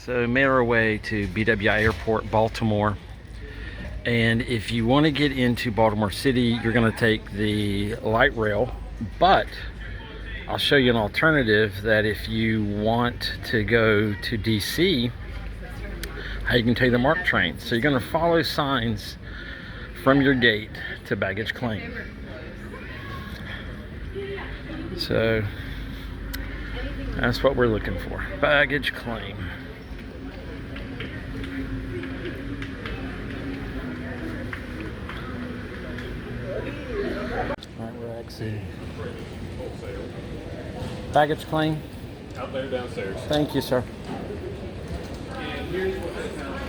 So made our way to BWI Airport, Baltimore. And if you want to get into Baltimore City, you're going to take the light rail. But I'll show you an alternative that if you want to go to DC, how you can take the MARC train. So you're going to follow signs from your gate to baggage claim. So that's what we're looking for, baggage claim. All right, we're exiting. Baggage claim? Out there downstairs. Thank you, sir. And here's what that sounds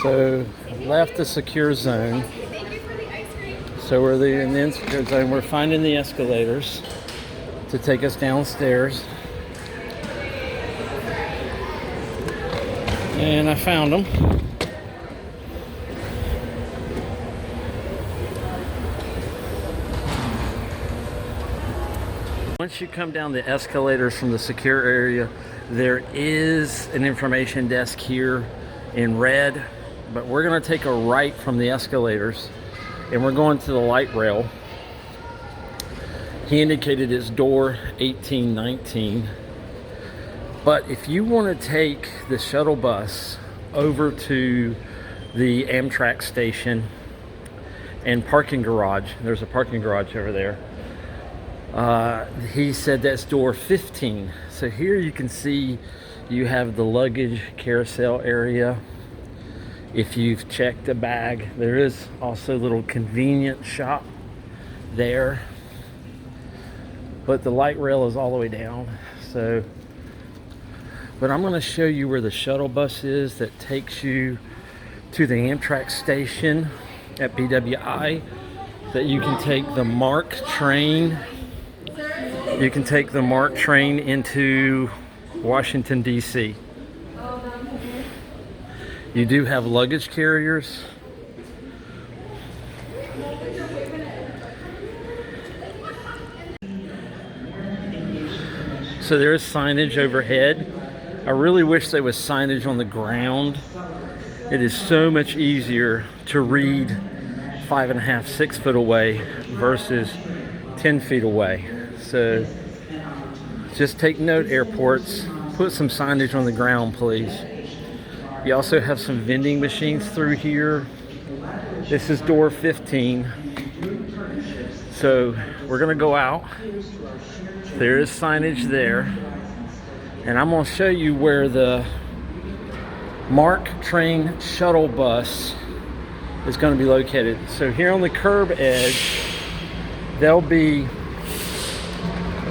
So left the secure zone. So we're in the insecure zone. We're finding the escalators to take us downstairs. And I found them. Once you come down the escalators from the secure area, there is an information desk here in red, but we're going to take a right from the escalators and we're going to the light rail. He indicated it's door 1819. But if you want to take the shuttle bus over to the Amtrak station and parking garage, there's a parking garage over there. He said that's door 15. So here you can see you have the luggage carousel area. If you've checked a bag, there is also a little convenience shop there. But the light rail is all the way down. But I'm going to show you where the shuttle bus is that takes you to the Amtrak station at BWI, that you can take the MARC train. You can take the MARC train into Washington, D.C. You do have luggage carriers. So there is signage overhead. I really wish there was signage on the ground. It is so much easier to read 5.5, 6 foot away versus 10 feet away. So just take note, airports, put some signage on the ground, please. You also have some vending machines through here. This is door 15. So we're gonna go out. There is signage there. And I'm gonna show you where the MARC train shuttle bus is gonna be located. So here on the curb edge, there'll be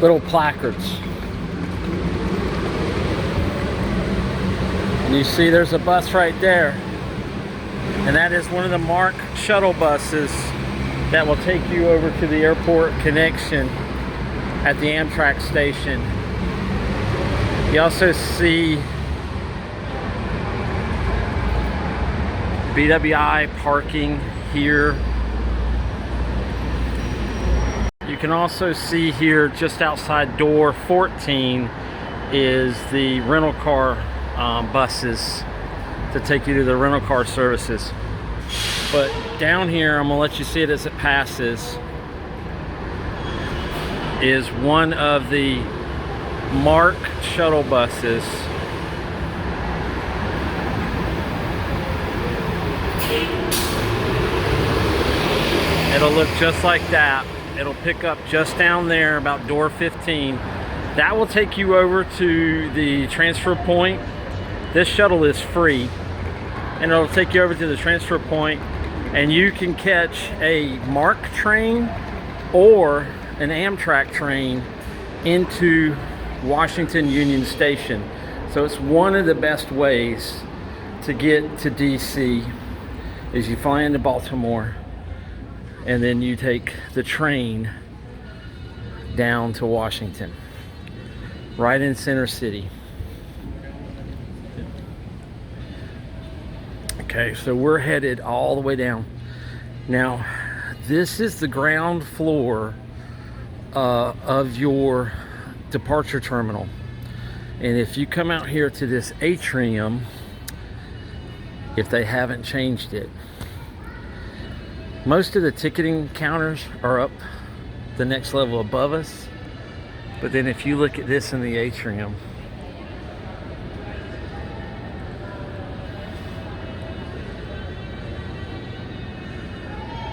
little placards. And you see there's a bus right there. And that is one of the MARC shuttle buses that will take you over to the airport connection at the Amtrak station. You also see BWI parking here. You can also see here just outside door 14 is the rental car buses to take you to the rental car services. But down here, I'm gonna let you see it as it passes, is one of the MARC shuttle buses. It'll look just like that. It'll pick up just down there about door 15. That will take you over to the transfer point. This shuttle is free, and it'll take you over to the transfer point, and you can catch a MARC train or an Amtrak train into Washington Union Station. So it's one of the best ways to get to DC is you fly into Baltimore and then you take the train down to Washington, right in Center City. Okay, so we're headed all the way down. Now, this is the ground floor of your departure terminal. And if you come out here to this atrium, if they haven't changed it, most of the ticketing counters are up the next level above us. But then if you look at this in the atrium,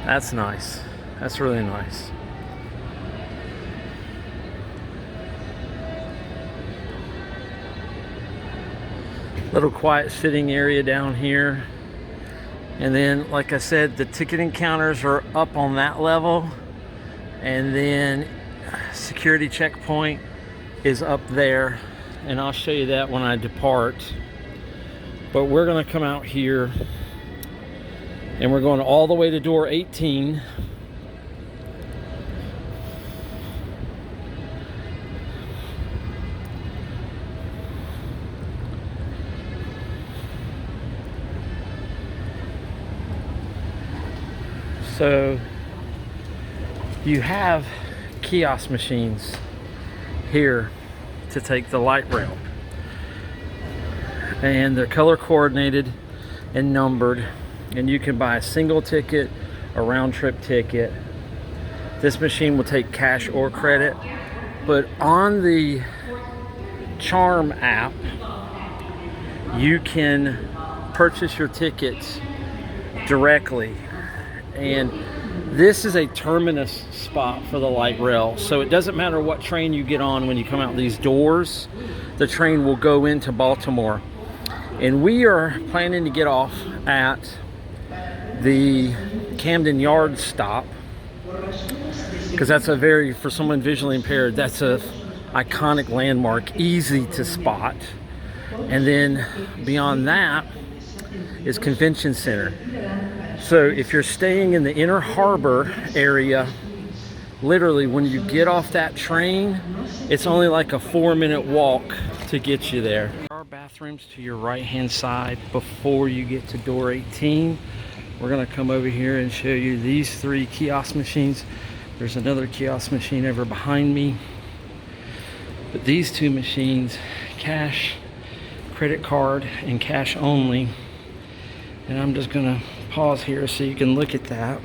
that's nice. That's really nice. Little quiet sitting area down here. And then, like I said, the ticketing counters are up on that level. And then security checkpoint is up there. And I'll show you that when I depart. But we're gonna come out here and we're going all the way to door 18. So you have kiosk machines here to take the light rail, and they're color coordinated and numbered, and you can buy a single ticket, a round trip ticket. This machine will take cash or credit, but on the Charm app you can purchase your tickets directly. And this is a terminus spot for the light rail, so it doesn't matter what train you get on when you come out these doors, the train will go into Baltimore. And we are planning to get off at the Camden Yard stop, because that's a very, for someone visually impaired, that's a iconic landmark, easy to spot. And then beyond that is Convention Center. So if you're staying in the Inner Harbor area, literally when you get off that train, it's only like a 4-minute walk to get you there. There are bathrooms to your right hand side before you get to door 18. We're gonna come over here and show you these 3 kiosk machines. There's another kiosk machine over behind me. But these 2 machines, cash, credit card, and cash only. And I'm just gonna pause here so you can look at that.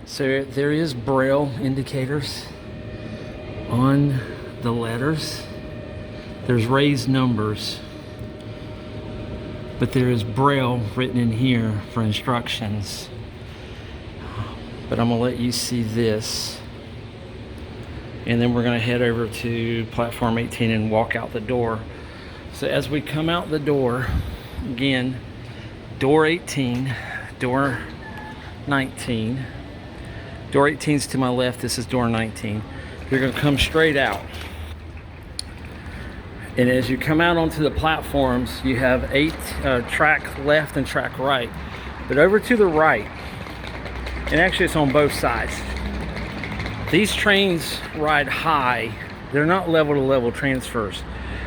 So there is Braille indicators on the letters. There's raised numbers, but there is Braille written in here for instructions. But I'm gonna let you see this, and then we're gonna head over to platform 18 and walk out the door. So as we come out the door, again, door 18, door 19. Door 18 is to my left, this is door 19. You're gonna come straight out. And as you come out onto the platforms, you have 8 track left and track right. But over to the right, and actually it's on both sides, these trains ride high. They're not level to level transfers.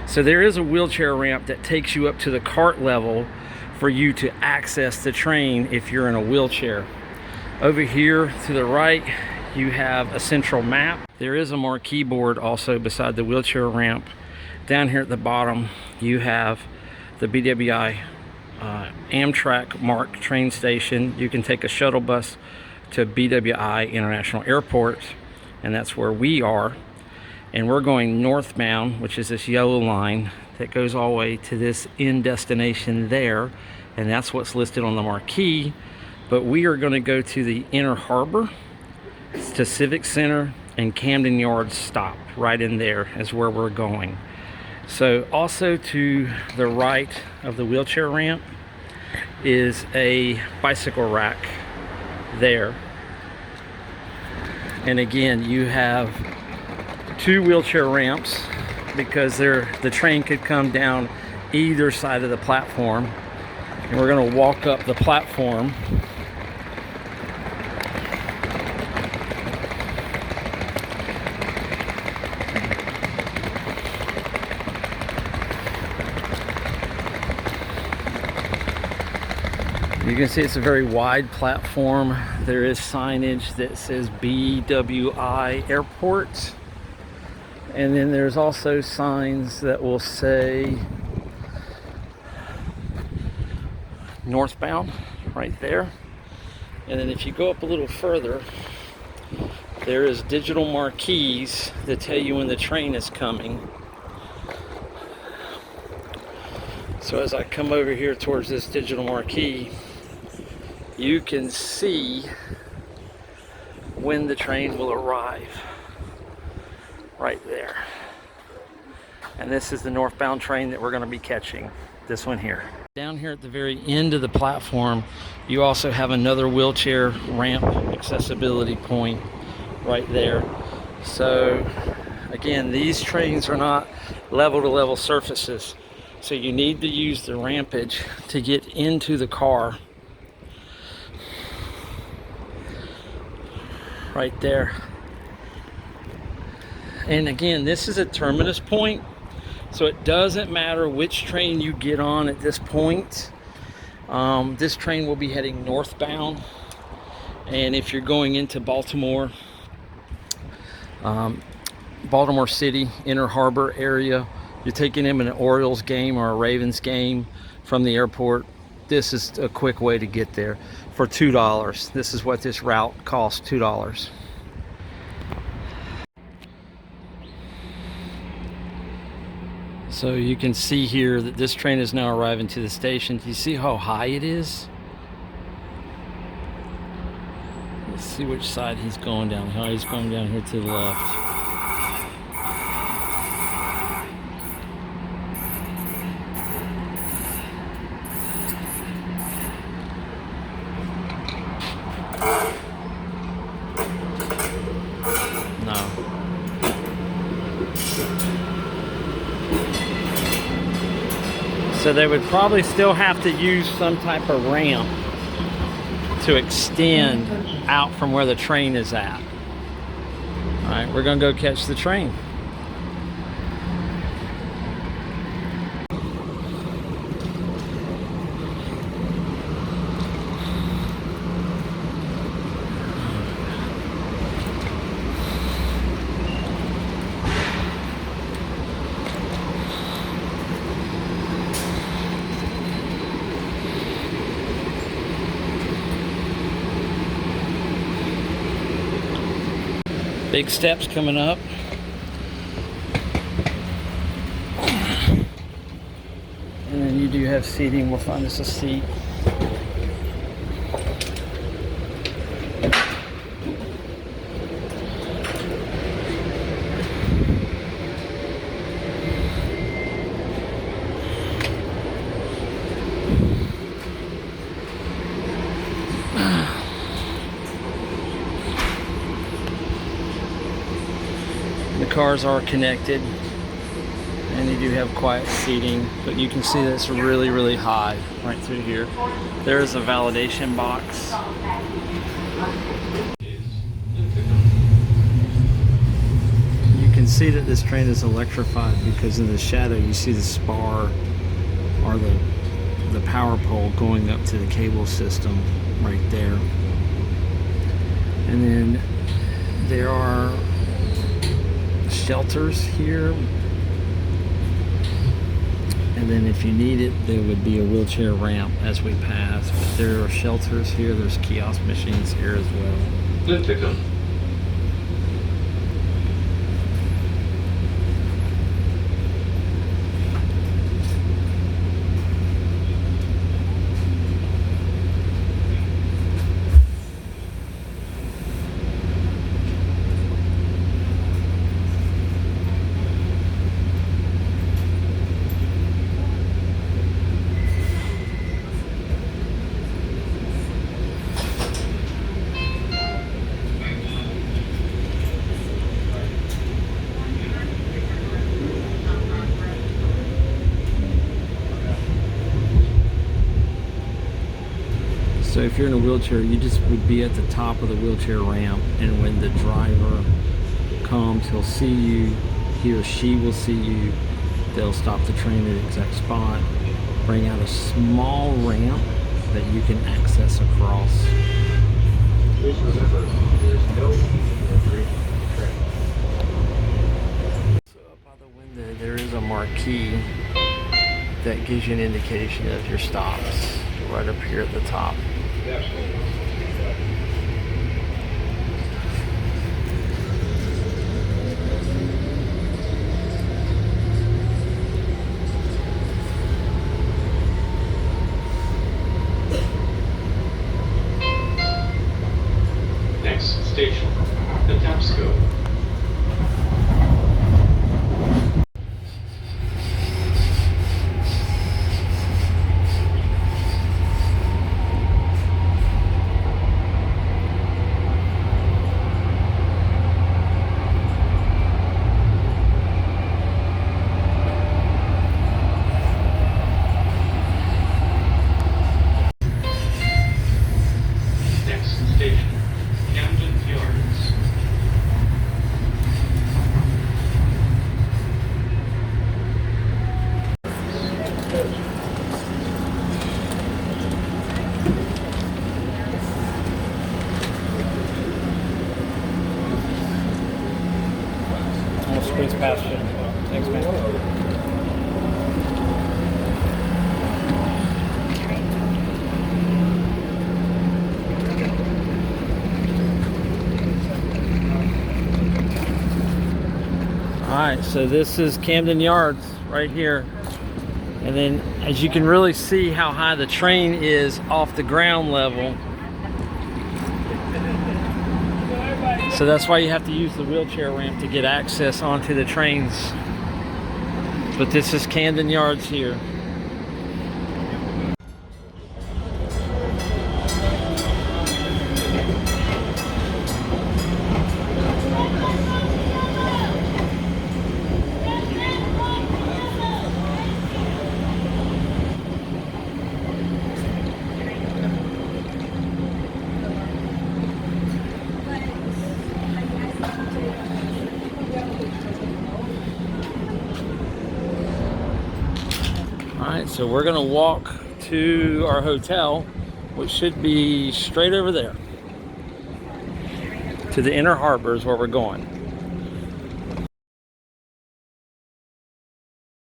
So there is a wheelchair ramp that takes you up to the cart level for you to access the train if you're in a wheelchair. Over here to the right, you have a central map. There is a marquee board also beside the wheelchair ramp. Down here at the bottom, you have the BWI Amtrak MARC train station. You can take a shuttle bus to BWI International Airport, and that's where we are. And we're going northbound, which is this yellow line that goes all the way to this end destination there, and that's what's listed on the marquee. But we are going to go to the Inner Harbor, to Civic Center, and Camden Yard stop. Right in there is where we're going. So also to the right of the wheelchair ramp is a bicycle rack there. And again, you have 2 wheelchair ramps because the train could come down either side of the platform. And we're going to walk up the platform. You can see it's a very wide platform. There is signage that says BWI Airport. And then there's also signs that will say northbound right there. And then if you go up a little further, there is digital marquees that tell you when the train is coming. So as I come over here towards this digital marquee, you can see when the train will arrive right there. And this is the northbound train that we're going to be catching, this one here. Down here at the very end of the platform, you also have another wheelchair ramp accessibility point right there. So again, these trains are not level to level surfaces, so you need to use the rampage to get into the car. Right there. And again, this is a terminus point, so it doesn't matter which train you get on at this point. This train will be heading northbound, and if you're going into Baltimore, Baltimore City, Inner Harbor area, you're taking him an Orioles game or a Ravens game from the airport, this is a quick way to get there for $2. This is what this route costs, $2. So you can see here that this train is now arriving to the station. Do you see how high it is? Let's see which side he's going down. Oh, he's going down here to the left. So they would probably still have to use some type of ramp to extend out from where the train is at. All right, we're gonna go catch the train. Big steps coming up. And then you do have seating. We'll find us a seat. The cars are connected, and you do have quiet seating, but you can see that it's really, really high right through here. There is a validation box. You can see that this train is electrified because in the shadow you see the spar or the power pole going up to the cable system right there. And then there are shelters here, and then if you need it, there would be a wheelchair ramp as we pass. But there are shelters here. There's kiosk machines here as well. Good pickup. So if you're in a wheelchair, you just would be at the top of the wheelchair ramp, and when the driver comes, he'll see you, he or she will see you. They'll stop the train at the exact spot, bring out a small ramp that you can access across. Please remember, there's no easy entry train. So up by the window there is a marquee that gives you an indication of your stops right up here at the top. Next station, the Tapsco. Next station, Camden Yards. I'll squeeze past you. Thanks, man. Alright, so this is Camden Yards right here. And then as you can really see how high the train is off the ground level. So that's why you have to use the wheelchair ramp to get access onto the trains. But this is Camden Yards here. Alright, so we're gonna walk to our hotel, which should be straight over there. To the Inner Harbor is where we're going.